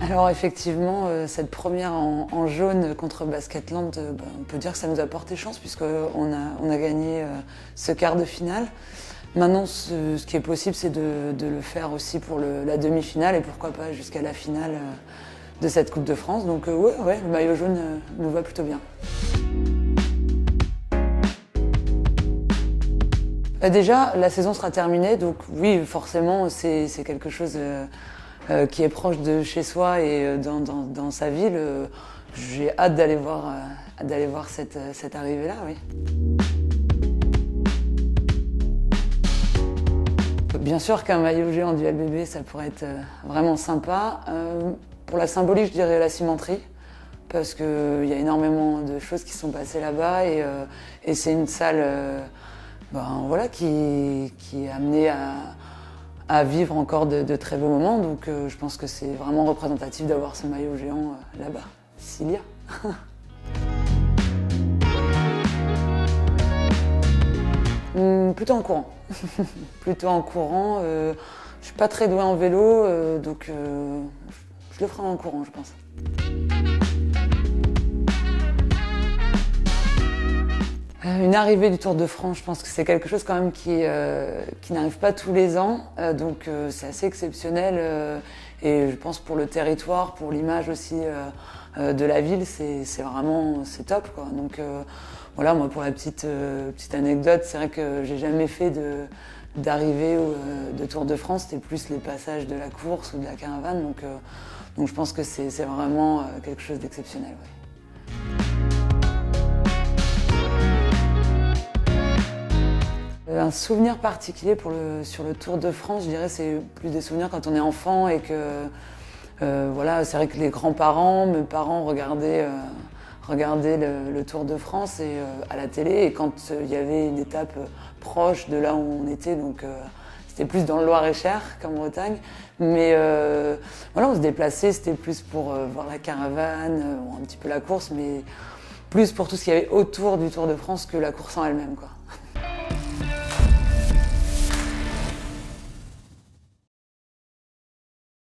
Alors effectivement, cette première en jaune contre Basketland, on peut dire que ça nous a porté chance puisqu'on a gagné ce quart de finale. Maintenant, ce qui est possible, c'est de le faire aussi pour la demi-finale et pourquoi pas jusqu'à la finale de cette Coupe de France. Donc ouais, le maillot jaune nous va plutôt bien. Déjà, la saison sera terminée, donc oui, forcément, c'est quelque chose qui est proche de chez soi et dans sa ville. J'ai hâte d'aller voir cette arrivée-là, oui. Bien sûr qu'un maillot géant du LBB, ça pourrait être vraiment sympa. Pour la symbolique, je dirais la cimenterie, parce qu'il y a énormément de choses qui sont passées là-bas et c'est une salle qui est amenée à vivre encore de très beaux moments. Donc je pense que c'est vraiment représentatif d'avoir ce maillot géant là-bas, s'il y a. Plutôt en courant. Plutôt en courant. Je suis pas très douée en vélo, donc je le ferai en courant, je pense. Une arrivée du Tour de France, je pense que c'est quelque chose quand même qui n'arrive pas tous les ans, donc c'est assez exceptionnel et je pense pour le territoire, pour l'image aussi de la ville, c'est top, quoi. Donc voilà, moi pour la petite anecdote, c'est vrai que j'ai jamais fait d'arrivée de Tour de France, c'était plus les passages de la course ou de la caravane, donc je pense que c'est vraiment quelque chose d'exceptionnel. Ouais. Un souvenir particulier sur le Tour de France, je dirais, c'est plus des souvenirs quand on est enfant et que c'est vrai que les grands-parents, mes parents regardaient le Tour de France à la télé et quand il y avait une étape proche de là où on était, donc c'était plus dans le Loir-et-Cher qu'en Bretagne, mais on se déplaçait, c'était plus pour voir la caravane, un petit peu la course, mais plus pour tout ce qu'il y avait autour du Tour de France que la course en elle-même, quoi.